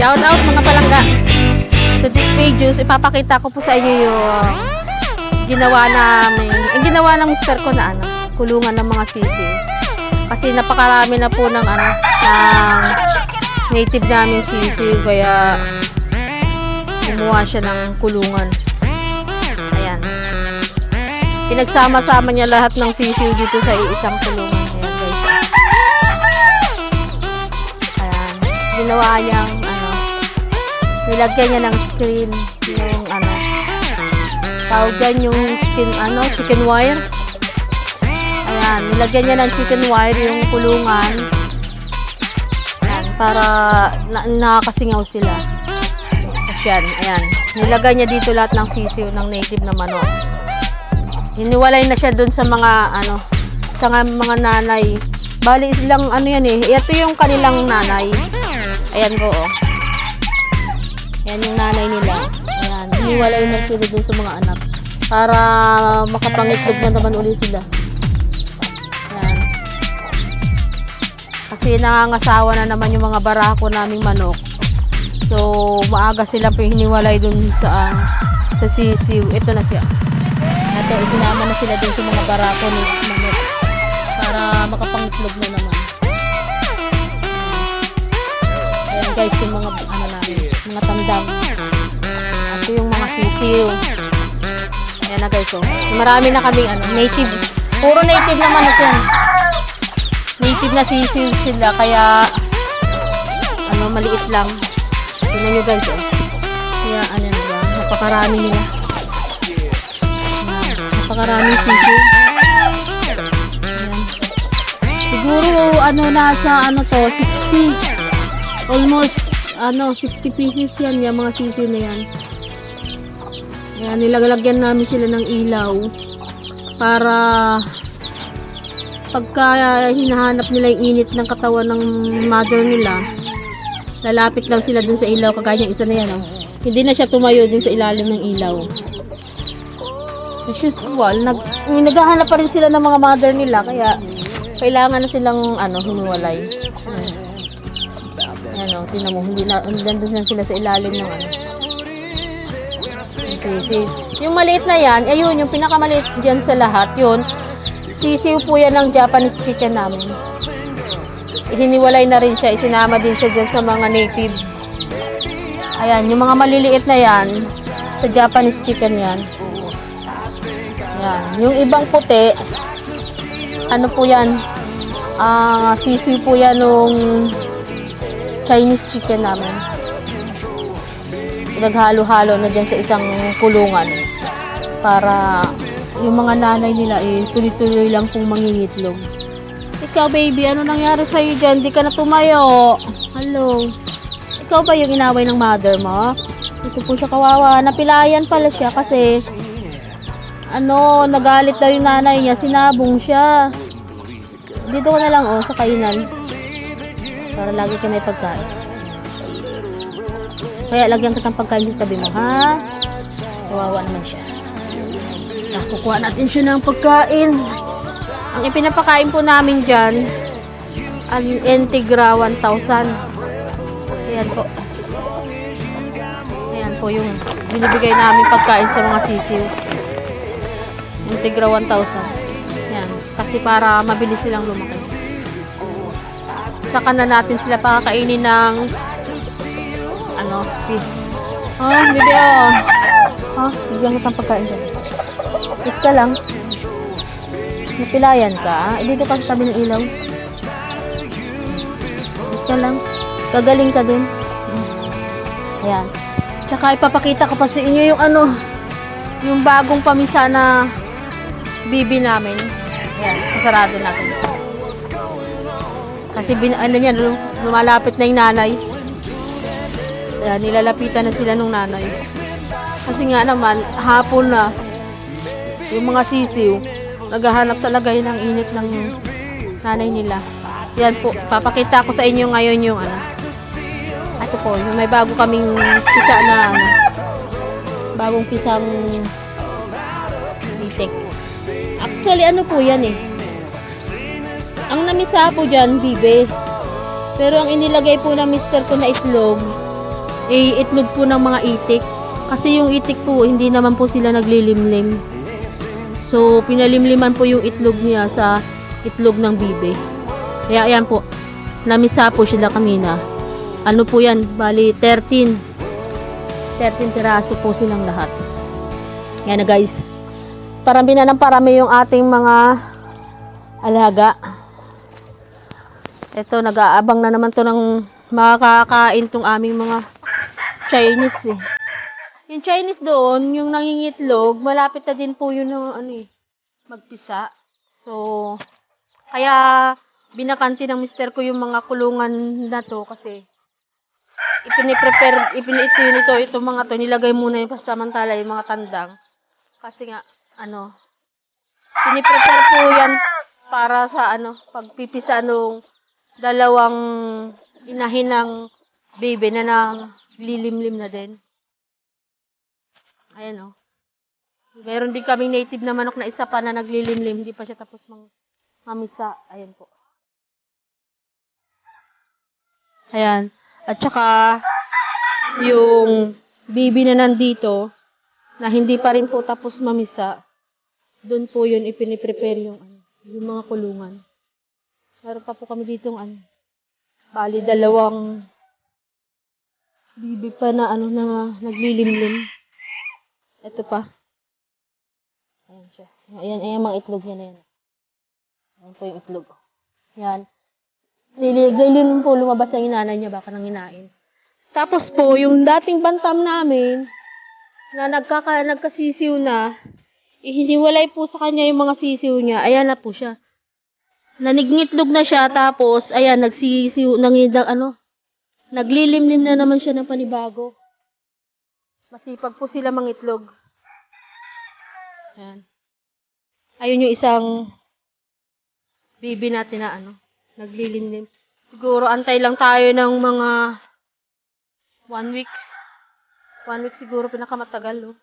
Shout out mga palangga. To this videos, ipapakita ko po sa inyo yung ginawa namin. Yung ginawa ng mister ko na kulungan ng mga sisiw. Kasi napakarami na po ng ng native namin sisiw, kaya gumawa siya ng kulungan. Ayan. Pinagsama-sama niya lahat ng sisiw dito sa isang kulungan. Ayan, guys. Ayan. Ginawa niyang nilagyan niya ng screen yung tawag yan yung chicken wire. Ayan, nilagyan niya ng chicken wire yung kulungan. Ayan, para nakakasingaw sila. Ayan, ayan. Nilagay niya dito lahat ng sisiw ng native na manok. Hiniwalay na siya dun sa mga sa mga nanay. Bali silang yan eh. Ito yung kanilang nanay. Ayan po oh. Ayan yung nanay nila. Ayan, hiniwalay na sila dun sa mga anak. Para makapangitlog na naman uli sila. Ayan. Kasi nangangasawa na naman yung mga barako naming manok. So, maaga silang hiniwalay dun sa sisiw. Ito na siya. Ito, isinama na sila dun sa mga barako ni manok. Para makapangitlog na naman. Ayan guys, yung mga mga tandang. Ito yung mga sisiw. Ayan na guys, oh. Marami na kaming native. Puro native na manok yan. Native na sisiw sila, kaya maliit lang. Tingnan nyo guys, oh. Kaya diba? Napakarami nila. Napakarami sisiw. Ayan. Siguro nasa 60. Almost 60 pieces yan, yung mga sisiw na yan. Ayan, nilalagyan namin sila ng ilaw para pagka hinahanap nila yung init ng katawan ng mother nila, lalapit lang sila dun sa ilaw. Kagaya yung isa na yan, oh. Hindi na siya tumayo dun sa ilalim ng ilaw. As usual, naghahanap pa rin sila ng mga mother nila, kaya kailangan na silang hinuwalay. Tingnan mo, nandun na sila sa ilalim ng sisiw. Yung maliit na yan, ayun, yung pinakamaliit dyan sa lahat, yun, sisiw po yan ng Japanese chicken namin. Hiniwalay na rin siya, isinama din siya dyan sa mga native. Ayan, yung mga maliliit na yan, sa Japanese chicken yan. Ayan, yung ibang puti, po yan, sisiw po yan nung Chinese chicken namin. Naghalo-halo na dyan sa isang kulungan para yung mga nanay nila tuloy-tuloy lang pong mangingitlog. Ikaw baby, ano nangyari sa'yo dyan? Di ka na tumayo. Hello. Ikaw ba yung inaway ng mother mo? Ito po siya kawawa. Napilayan pala siya kasi nagalit daw yung nanay niya. Sinabong siya. Dito ko na lang sa kainan. Para lagi ka na ipagkain. Kaya lagyan ka ng pagkain sa tabi mo, ha? Kawawa naman siya. Kukuha natin siya ng pagkain. Ang ipinapakain po namin dyan, ang Integra 1,000. Ayan po. Ayan po yung binibigay namin pagkain sa mga sisiw. Integra 1,000. Ayan. Kasi para mabilis silang lumaki. Saka na natin sila pakakainin ng feeds. Bibi bigyan ko ng pagkain dyan. Eat ka lang. Napilayan ka. Dito ka sa tabi ng ilaw. Eat ka lang. Gagaling ka din. Ayan. Tsaka ipapakita ko pa sa inyo yung yung bagong pamisa na bibi namin. Ayan. Kasarado natin. Kasi lumalapit na yung nanay. Ayan, nilalapitan na sila nung nanay. Kasi nga naman, hapon na, yung mga sisiw, naghahanap talaga yun ng init ng nanay nila. Yan po, papakita ko sa inyo ngayon yung ito po, yung may bago kaming pisa na bagong pisang itik. Actually, po yan eh. Ang namisa po dyan, bibe. Pero ang inilagay po na mister ko na itlog, itlog po ng mga itik. Kasi yung itik po, hindi naman po sila naglilimlim. So, pinalimliman po yung itlog niya sa itlog ng bibe. Kaya ayan po, namisa po sila kanina. Ano po yan? Bali, 13 piraso po silang lahat. Yan na guys. Parami na ng parami yung ating mga alaga. Ito, nag-aabang na naman to ng makakain tong aming mga Chinese eh. Yung Chinese doon, yung nangingitlog, malapit na din po yun ng magpisa. So, kaya binakanti ng mister ko yung mga kulungan na to kasi itong mga to, nilagay muna yung pasamantala yung mga tandang. Kasi nga, piniprepare po yan para sa pagpipisa nung dalawang inahin ng baby na lilimlim na din. Ayan Meron din kaming native na manok na isa pa na naglilimlim, hindi pa siya tapos mamisa. Ayan po. Ayan. At saka, yung baby na nandito, na hindi pa rin po tapos mamisa, doon po yun ipiniprepare yung mga kulungan. Meron pa po kami dito bali dalawang baby pa na na naglilimlim. Ito pa. Ayan siya. Ayan mga itlog niya na yan. Ayan po yung itlog. Ayan. Lilim po lumabas ang inanay niya, baka nang hinain. Tapos po, yung dating bantam namin, na nagkasisiw na, hiniwalay po sa kanya yung mga sisiw niya. Ayan na po siya. Nanignitlog na siya, tapos, ayan, nagsisiw, naglilimlim na naman siya ng panibago. Masipag po sila mangitlog. Ayan. Ayun yung isang baby natin na naglilimlim. Siguro antay lang tayo ng mga 1 week. 1 week siguro pinakamatagal,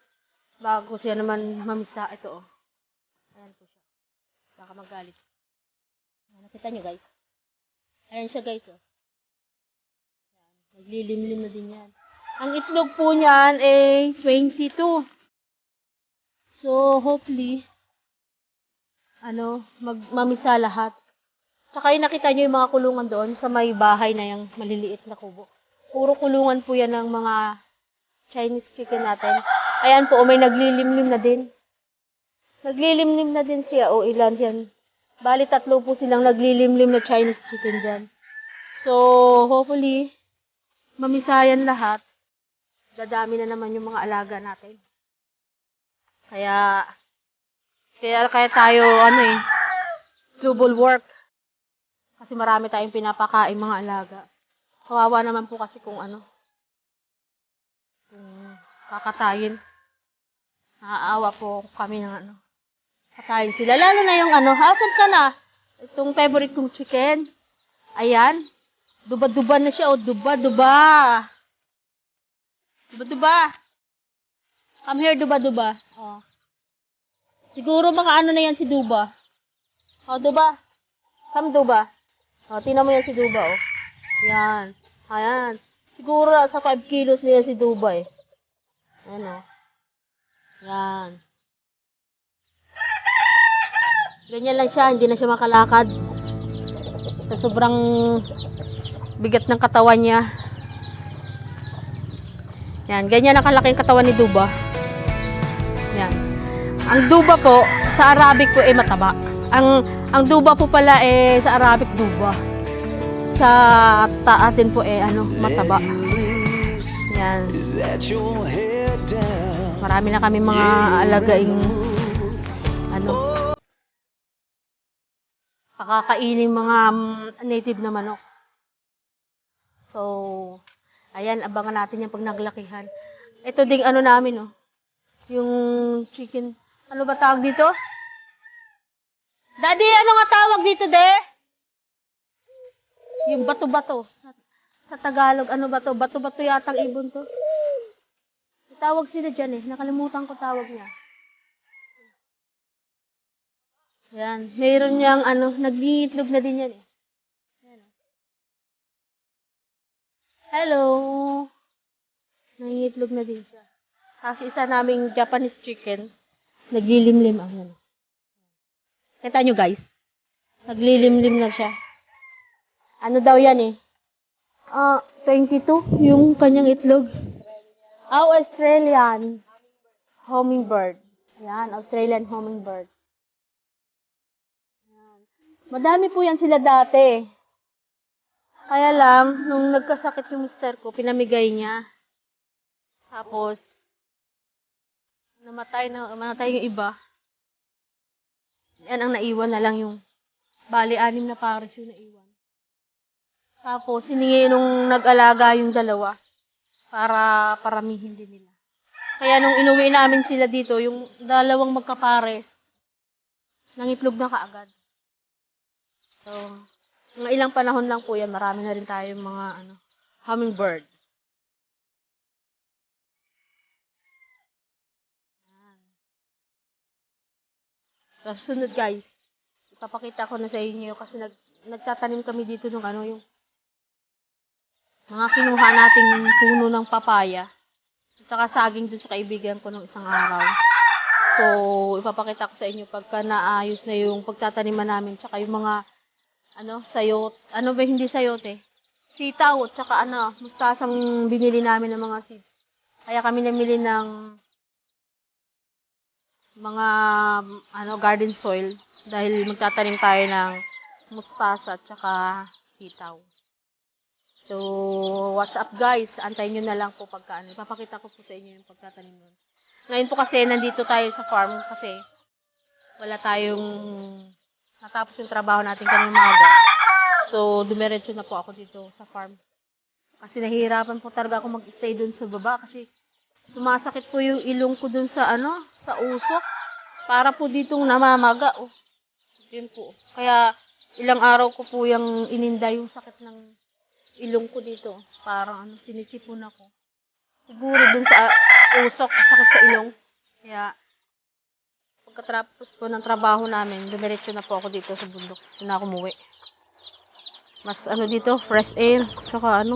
bago siya naman mamisa. Ito, Ayan po siya. Baka magalit. Nakita nyo, guys. Ayan siya, guys, Ayan. Naglilimlim na din yan. Ang itlog po niyan ay 22. So, hopefully, mamisa lahat. Tsaka yung nakita nyo yung mga kulungan doon sa may bahay na yung maliliit na kubo. Puro kulungan po yan ng mga Chinese chicken natin. Ayan po, may naglilimlim na din. Naglilimlim na din siya. Ilan yan? Bali, 3 po silang naglilimlim na Chinese chicken dyan. So, hopefully, mamisayan lahat. Dadami na naman yung mga alaga natin. Kaya tayo, double work. Kasi marami tayong pinapakain mga alaga. Kawawa naman po kasi kung kakatayin. Naaawa po kami ng katayin sila. Lalo na yung asan ka na? Itong favorite kong chicken. Ayan. Duba-duba na siya. Duba-duba. Duba-duba. Come here, duba-duba. Siguro mga na yan si Duba. Duba. Come, Duba. Tingnan mo yan si Duba, Yan. Ayan. Siguro sa 5 kilos na yan si Duba, Ayan, Yan. Ganyan lang siya. Hindi na siya makalakad. Sa sobrang bigat ng katawan niya. Yan. Ganyan nakalaking katawan ni Duba. Yan. Ang Duba po, sa Arabic po mataba. Ang Duba po pala sa Arabic Duba. Sa atin po mataba. Yan. Marami na kami mga alagaing pakakaining mga native na manok. So, ayan, abangan natin yan pag naglakihan. Ito ding namin, yung chicken. Ano ba tawag dito? Daddy, ano nga tawag dito, de? Yung bato-bato. Sa Tagalog, ano ba to? Bato-bato yatang ibon to. Tawag sila dyan Nakalimutan ko tawag niya. Yan. Mayroon niyang nag-iitlog na din yan Yan. Hello. Nangingitlog na din siya. Kasi isa naming Japanese chicken, naglilimlim ang ano. Kita nyo guys, naglilimlim na siya. Ano daw yan eh? 22 yung kanyang itlog. Australian hummingbird. Yan, Australian hummingbird. Yan. Madami po yan sila dati. Kaya lang, nung nagkasakit yung mister ko, pinamigay niya. Tapos, namatay yung iba. Yan ang naiwan na lang yung, bali, 6 na pares yung naiwan. Tapos, hiningi nung nag-alaga yung dalawa para paramihin din nila. Kaya nung inuwi namin sila dito, yung dalawang magkapares, nangitlog na kaagad. So, mga ilang panahon lang po yan, marami na rin tayong mga hummingbird. So, susunod guys, ipapakita ko na sa inyo kasi nagtatanim kami dito ng yung mga kinuha nating puno ng papaya. At saka saging dun sa kaibigan ko nung isang araw. So, ipapakita ko sa inyo pagka naayos na yung pagtataniman namin. Tsaka yung mga, sayot. Ano ba hindi sayote? Sitaw. At saka mustasang binili namin ng mga seeds. Kaya kami namili ng mga, garden soil. Dahil magtatanim tayo ng mustasa at saka sitaw. So, what's up guys? Antayin nyo na lang po pagka ipapakita ko po sa inyo yung pagtatanim nun. Ngayon po kasi nandito tayo sa farm kasi wala tayong natapos yung trabaho natin kanina umaga. So, dumiretso na po ako dito sa farm. Kasi nahihirapan po talaga ako mag-stay dun sa baba kasi sumasakit po yung ilong ko dun sa sa usok. Para po ditong namamaga. Oh. Yun po. Kaya ilang araw ko po yung ininda yung sakit ng ilong ko dito. Parang sinisipon ako. Siguro dun sa usok, sakit sa ilong. Kaya, pagkatapos po ng trabaho namin, dumiretso na po ako dito sa bundok. Doon na ako umuwi. Mas dito, fresh air. Saka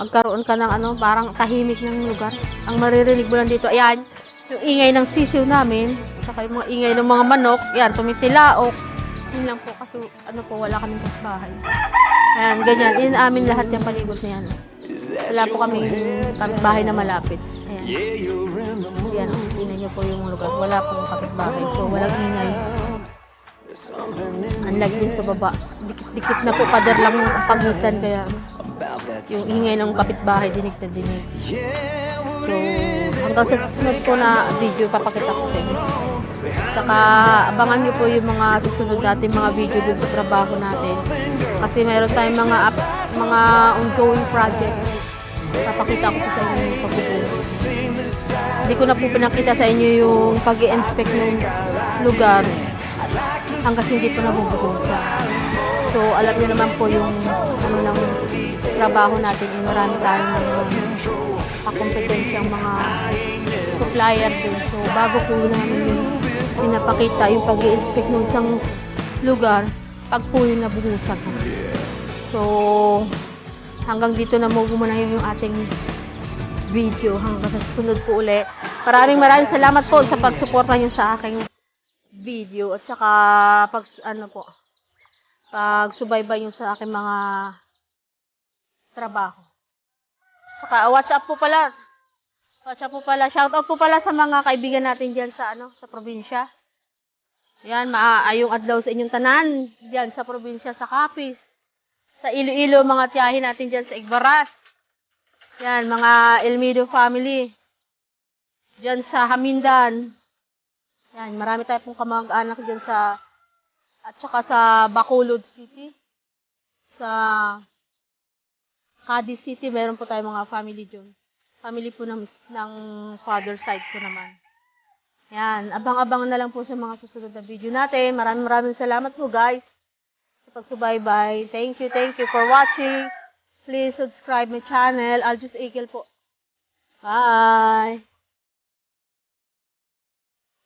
magkaroon ka ng parang tahimik ng lugar. Ang maririnig mo lang dito, ayan, yung ingay ng sisiw namin. Saka yung mga ingay ng mga manok. Yan, tumitilaok. Yun lang po kasi wala kaming bahay. Ayan, ganyan. Yun amin lahat yung paligot na yan. Wala po kaming kapitbahay na malapit. Ayan. Ayan, tingnan nyo po yung lugar. Wala pong kapitbahay. So, walang ingay. Unlike din sa baba. Dikit-dikit na po, pader lang yung pagitan. Kaya yung ingay ng kapitbahay, dinig na dinig. So, hanggang sa susunod ko na video, papakita ko sa inyo. Tsaka, abangan nyo po yung mga susunod natin mga video dun sa trabaho natin. Kasi mayroon tayong mga ongoing project. Papakita ko po sa inyo yung pagbubuhos. Hindi ko na po pinakita sa inyo yung pag-i-inspect ng lugar hanggang hindi po nabubuhusan. So, alam niyo naman po yung ng trabaho natin. Yung marami tayong kakompetensyang mga supplier din. So, bago po namin yung pinapakita yung pag-i-inspect ng isang lugar pag po yung nabuhusan. So, hanggang dito na muna yung ating video. Hanggang sa susunod po uli. Maraming salamat po sa pagsuporta nyo sa aking video. At saka, pagsubaybay nyo sa aking mga trabaho. Saka, watch up po pala. Shoutout po pala sa mga kaibigan natin dyan sa probinsya. Yan, maayong adlaw sa inyong tanan. Dyan sa probinsya, sa Capiz. Sa Iloilo, mga tiyahin natin dyan sa Igbaras. Yan, mga Elmido family. Dyan sa Hamindan. Yan, marami tayo pong kamag-anak dyan at saka sa Bacolod City. Sa Cadiz City, meron po tayo mga family dyan. Family po ng father side ko naman. Yan, abang-abang na lang po sa mga susunod na video natin. Maraming salamat po guys sa pagsubaybay. Thank you for watching. Please subscribe my channel. Aljus Eagle po. Bye!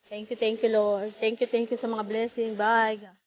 Thank you Lord. Thank you sa mga blessing. Bye!